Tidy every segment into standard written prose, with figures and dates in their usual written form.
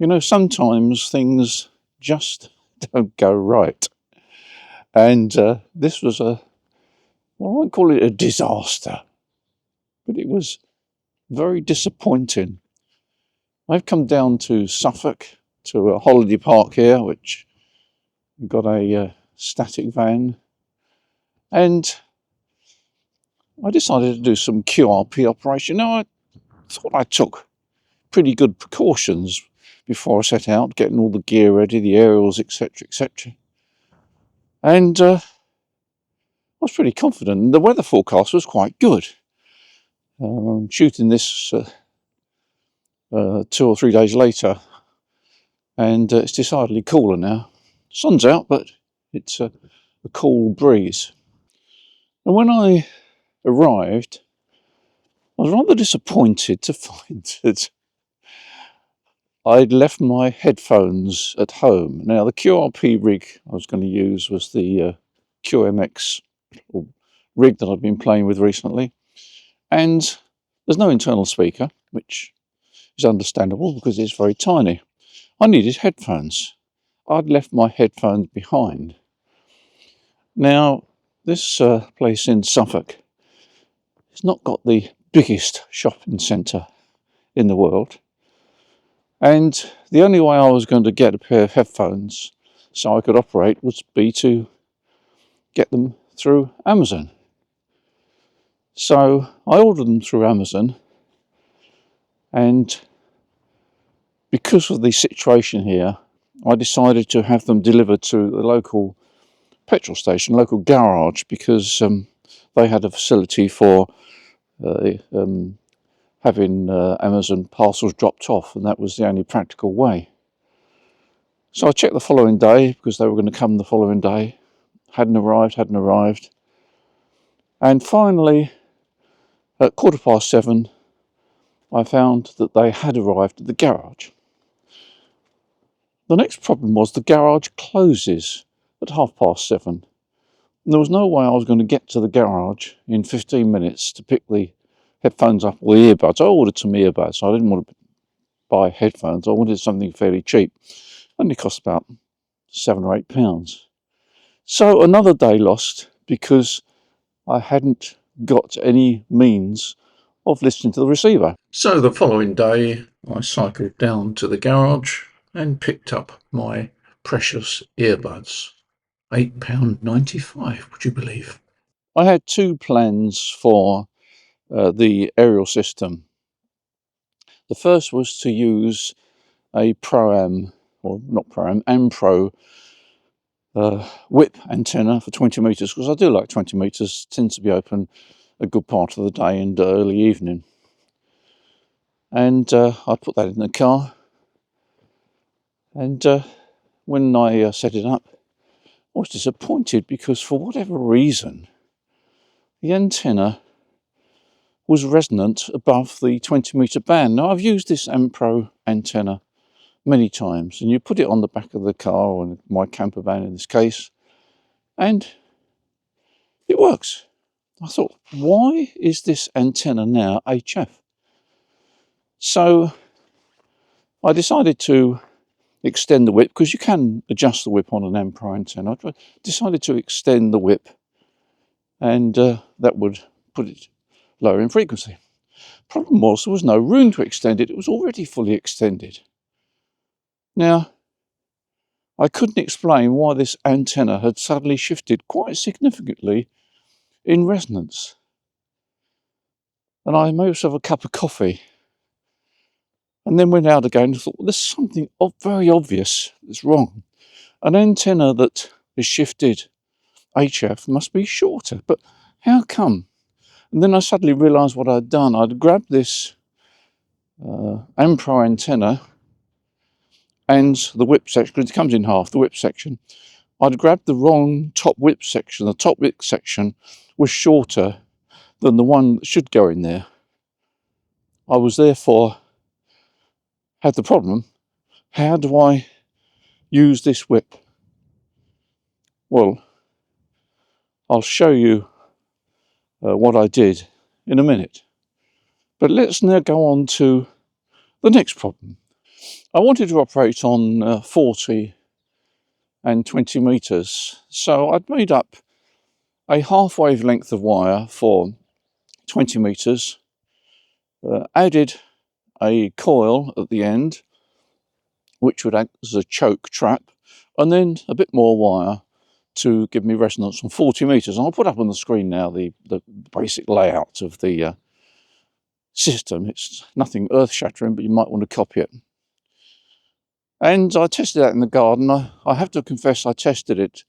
You know, sometimes things just don't go right. And this was well, I won't call it a disaster, but it was very disappointing. I've come down to Suffolk, to a holiday park here, which got a static van, and I decided to do some QRP operation. Now, I thought I took pretty good precautions before I set out, getting all the gear ready, the aerials, etc., etc. And I was pretty confident. The weather forecast was quite good. I'm shooting this 2 or 3 days later, and it's decidedly cooler now. Sun's out, but it's a cool breeze. And when I arrived, I was rather disappointed to find that I'd left my headphones at home. Now, the QRP rig I was going to use was the QMX rig that I've been playing with recently. And there's no internal speaker, which is understandable because it's very tiny. I needed headphones. I'd left my headphones behind. Now, this place in Suffolk has not got the biggest shopping centre in the world. And the only way I was going to get a pair of headphones so I could operate would be to get them through Amazon. So I ordered them through Amazon, and because of the situation here, I decided to have them delivered to the local petrol station, local garage, because they had a facility for having Amazon parcels dropped off, and that was the only practical way. So I checked the following day, because they were going to come the following day. Hadn't arrived. And finally, at 7:15, I found that they had arrived at the garage. The next problem was the garage closes at 7:30. And there was no way I was going to get to the garage in 15 minutes to pick the headphones up or the earbuds. I ordered some earbuds. I didn't want to buy headphones. I wanted something fairly cheap. Only cost about £7 or £8. So another day lost because I hadn't got any means of listening to the receiver. So the following day I cycled down to the garage and picked up my precious earbuds. £8.95, would you believe? I had two plans for the aerial system. The first was to use a Pro-Am, or not Pro-Am, Ampro whip antenna for 20 metres, because I do like 20 metres, tends to be open a good part of the day and early evening. And I put that in the car, and when I set it up, I was disappointed because for whatever reason, the antenna was resonant above the 20 metre band. Now, I've used this Ampro antenna many times, and you put it on the back of the car, or my camper van in this case, and it works. I thought, why is this antenna now HF? So I decided to extend the whip, because you can adjust the whip on an Ampro antenna. I decided to extend the whip, and that would put it lower in frequency. Problem was, there was no room to extend it. It was already fully extended. Now, I couldn't explain why this antenna had suddenly shifted quite significantly in resonance. And I made myself a cup of coffee, and then went out again and thought, well, there's something very obvious that's wrong. An antenna that is shifted HF must be shorter, but how come? And then I suddenly realised what I'd done. I'd grabbed this Ampro antenna and the whip section, because it comes in half, the whip section. I'd grabbed the wrong top whip section. The top whip section was shorter than the one that should go in there. I was therefore had the problem, how do I use this whip? Well, I'll show you what I did in a minute. But let's now go on to the next problem. I wanted to operate on 40 and 20 metres, so I'd made up a half wavelength of wire for 20 metres, added a coil at the end which would act as a choke trap, and then a bit more wire to give me resonance on 40 metres. I'll put up on the screen now the basic layout of the system. It's nothing earth-shattering, but you might want to copy it. And I tested that in the garden. I have to confess I tested it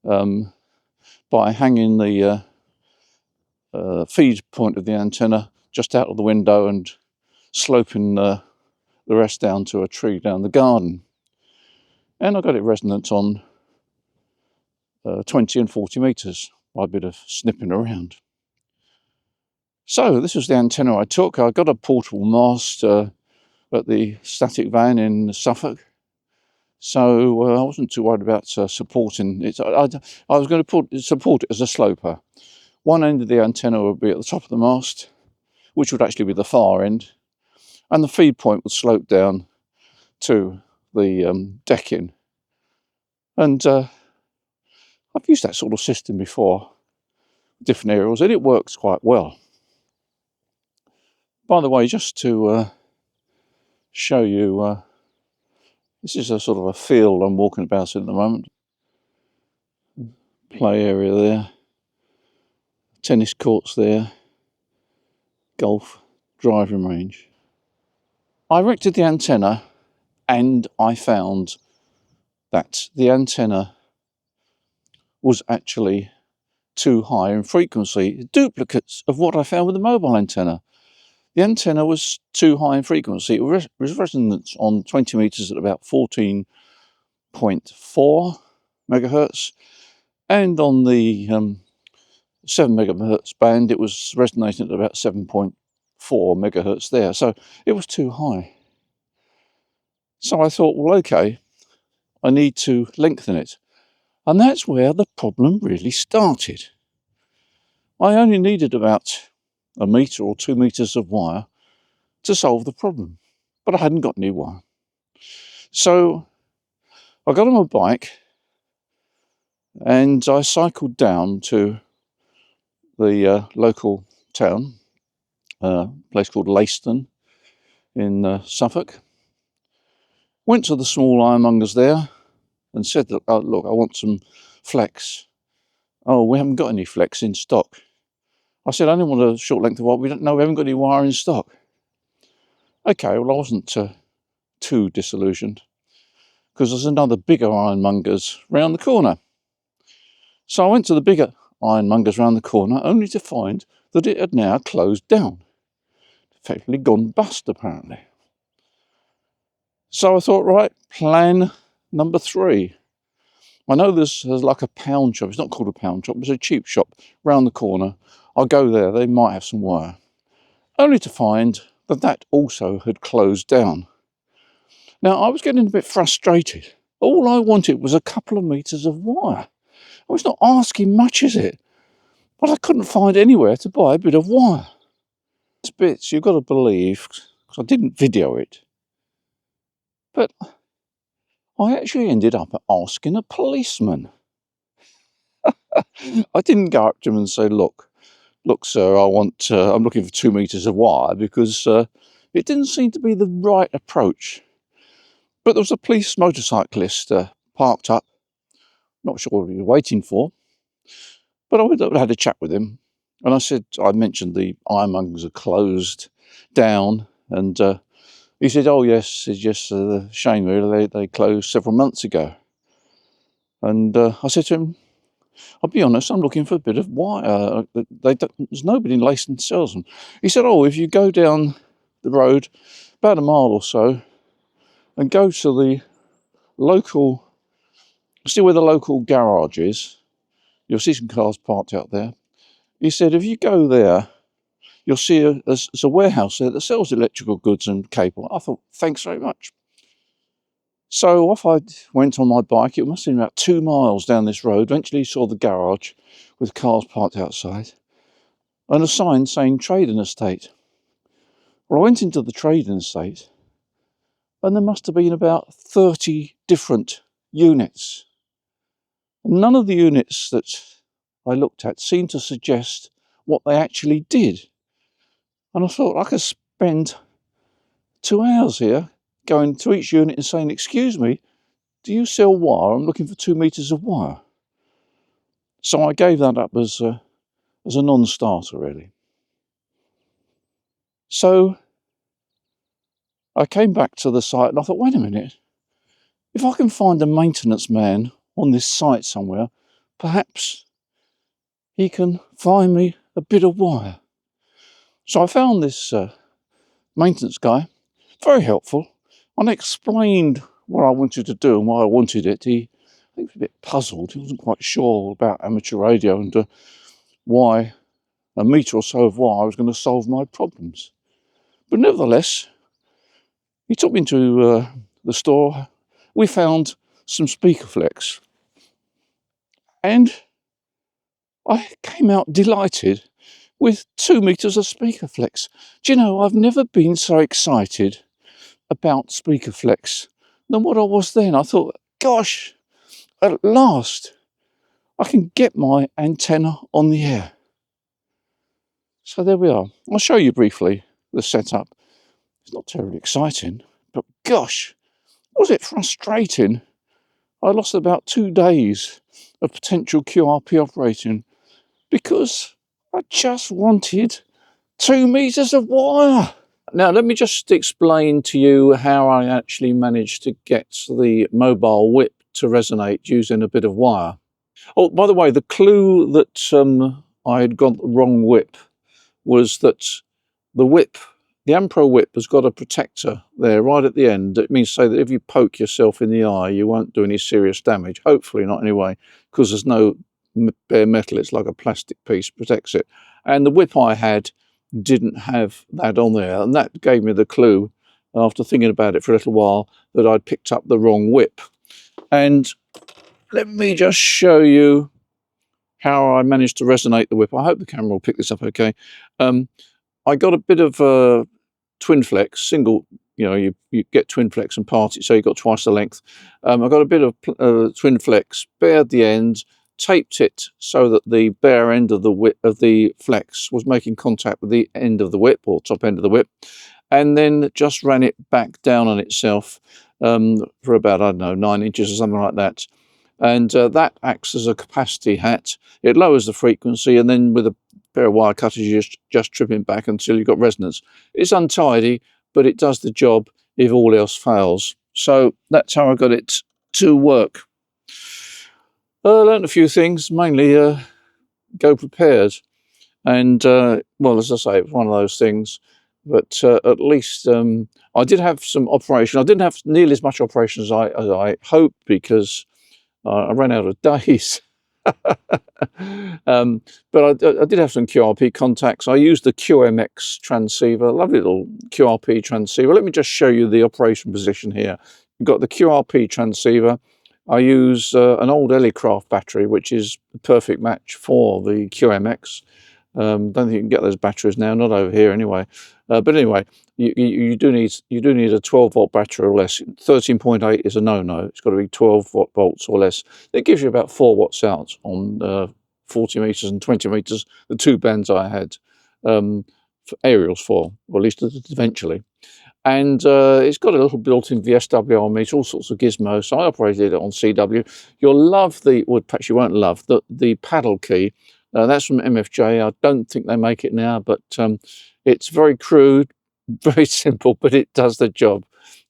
by hanging the feed point of the antenna just out of the window and sloping the rest down to a tree down the garden. And I got it resonant on 20 and 40 metres by a bit of snipping around. So this was the antenna I took. I got a portable mast at the static van in Suffolk. So I wasn't too worried about supporting it. I was going to support it as a sloper. One end of the antenna would be at the top of the mast, which would actually be the far end, and the feed point would slope down to the decking. And I've used that sort of system before, different aerials, and it works quite well. By the way, just to show you, this is a sort of a field I'm walking about in at the moment. Play area there, tennis courts there, golf driving range. I erected the antenna and I found that the antenna was actually too high in frequency, duplicates of what I found with the mobile antenna. The antenna was too high in frequency. It was resonant on 20 metres at about 14.4 megahertz, and on the 7 megahertz band it was resonating at about 7.4 megahertz there, so it was too high. So I thought, well, okay, I need to lengthen it, and that's where the problem really started. I only needed about 1 metre or 2 metres of wire to solve the problem, but I hadn't got any wire. So I got on my bike and I cycled down to the local town, a place called Leiston in Suffolk. Went to the small ironmongers there and said that, oh, look, I want some flex. Oh, we haven't got any flex in stock. I said, I only want a short length of wire. We haven't got any wire in stock. Okay, well, I wasn't too disillusioned, because there's another bigger ironmongers round the corner. So I went to the bigger ironmongers round the corner, only to find that it had now closed down. Effectively gone bust, apparently. So I thought, right, plan number 3. I know there's like a pound shop. It's not called a pound shop, it's a cheap shop round the corner. I'll go there, they might have some wire. Only to find that that also had closed down. Now, I was getting a bit frustrated. All I wanted was a couple of metres of wire. I was not asking much, is it? But I couldn't find anywhere to buy a bit of wire. These bits, you've got to believe, because I didn't video it, but I actually ended up asking a policeman. I didn't go up to him and say, look, sir, I'm looking for 2 metres of wire, because it didn't seem to be the right approach. But there was a police motorcyclist parked up, not sure what he was waiting for, but I had a chat with him, and I mentioned the ironmongers are closed down, and he said, oh yes, it's just a shame really, they closed several months ago. And I said to him, I'll be honest, I'm looking for a bit of wire. There's nobody in Leiston sells them. He said, oh, if you go down the road about a mile or so and go to the local, see where the local garage is, you'll see some cars parked out there. He said, if you go there, you'll see there's a warehouse there that sells electrical goods and cable. I thought, thanks very much. So off I went on my bike. It must have been about 2 miles down this road. Eventually saw the garage with cars parked outside and a sign saying trading estate. Well, I went into the trading estate and there must have been about 30 different units. None of the units that I looked at seemed to suggest what they actually did. And I thought I could spend 2 hours here going to each unit and saying, "Excuse me, do you sell wire? I'm looking for 2 meters of wire." So I gave that up as a non-starter, really. So I came back to the site and I thought, wait a minute, if I can find a maintenance man on this site somewhere, perhaps he can find me a bit of wire. So I found this maintenance guy, very helpful, and I explained what I wanted to do and why I wanted it. I think he was a bit puzzled. He wasn't quite sure about amateur radio and why a metre or so of wire was going to solve my problems. But nevertheless, he took me into the store. We found some speaker flex, and I came out delighted with 2 meters of speaker flex. Do you know, I've never been so excited about speaker flex than what I was then. I thought, gosh, at last I can get my antenna on the air. So there we are. I'll show you briefly the setup. It's not terribly exciting, but gosh, was it frustrating. I lost about 2 days of potential QRP operating because I just wanted 2 meters of wire. Now, let me just explain to you how I actually managed to get the mobile whip to resonate using a bit of wire. Oh, by the way, the clue that I had got the wrong whip was that the whip, the Ampro whip, has got a protector there right at the end. It means to say that if you poke yourself in the eye, you won't do any serious damage. Hopefully not anyway, because there's no bare metal. It's like a plastic piece, protects it. And the whip I had didn't have that on there, and that gave me the clue, after thinking about it for a little while, that I'd picked up the wrong whip. And let me just show you how I managed to resonate the whip. I hope the camera will pick this up okay. I got a bit of twin flex, single, you know, you get twin flex and part it, so you've got twice the length. I got a bit of twin flex, bared the end, taped it so that the bare end of the whip of the flex was making contact with the end of the whip, or top end of the whip, and then just ran it back down on itself for about, I don't know, 9 inches or something like that. And that acts as a capacity hat. It lowers the frequency, and then with a pair of wire cutters you just trip it back until you've got resonance. It's untidy, but it does the job if all else fails. So that's how I got it to work. I learned a few things, mainly go prepared. And, well, as I say, it was one of those things. But at least I did have some operation. I didn't have nearly as much operation as I hoped, because I ran out of days. But I did have some QRP contacts. I used the QMX transceiver, a lovely little QRP transceiver. Let me just show you the operation position here. You've got the QRP transceiver. I use an old Ellicraft battery, which is a perfect match for the QMX. Don't think you can get those batteries now, not over here anyway. But anyway, you do need a 12-volt battery or less. 13.8 is a no-no. It's got to be 12 volts or less. It gives you about 4 watts out on 40 meters and 20 meters, the 2 bands I had for aerials for, or at least eventually. And it's got a little built-in VSWR meter, all sorts of gizmos. So I operated it on CW. You'll love the, well, perhaps you won't love the paddle key. That's from MFJ. I don't think they make it now, but it's very crude, very simple, but it does the job.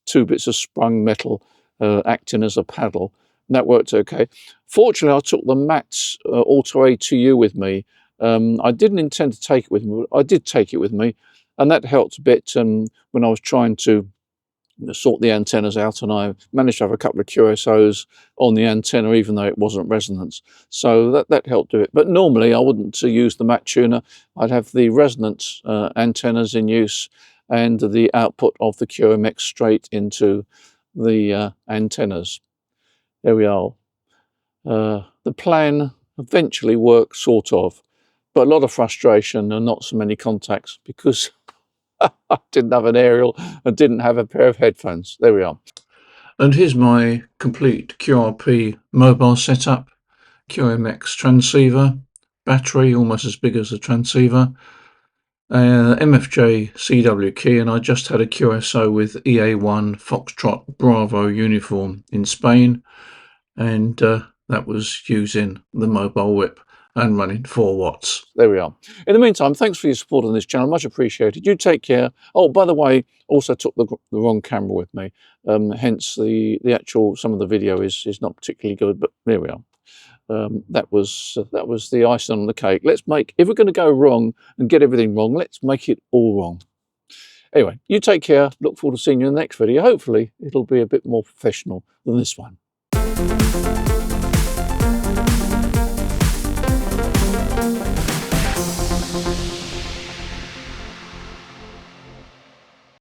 2 bits of sprung metal acting as a paddle. And that worked okay. Fortunately, I took the MATS Auto A2U with me. I didn't intend to take it with me, but I did take it with me. And that helped a bit when I was trying to sort the antennas out, and I managed to have a couple of QSOs on the antenna even though it wasn't resonance. So that helped do it. But normally I wouldn't use the MAT tuner. I'd have the resonance antennas in use and the output of the QMX straight into the antennas. There we are. The plan eventually worked, sort of, but a lot of frustration and not so many contacts, because I didn't have an aerial and didn't have a pair of headphones. There we are. And here's my complete QRP mobile setup. QMX transceiver, battery almost as big as the transceiver, MFJ CW key, and I just had a QSO with EA1 Foxtrot Bravo uniform in Spain, and that was using the mobile whip and running 4 watts. There we are. In the meantime, thanks for your support on this channel, much appreciated. You take care. Oh, by the way, also took the wrong camera with me, hence the actual, some of the video is not particularly good, but there we are. That was the icing on the cake. Let's make, if we're going to go wrong and get everything wrong, let's make it all wrong. Anyway, you take care. Look forward to seeing you in the next video. Hopefully, it'll be a bit more professional than this one.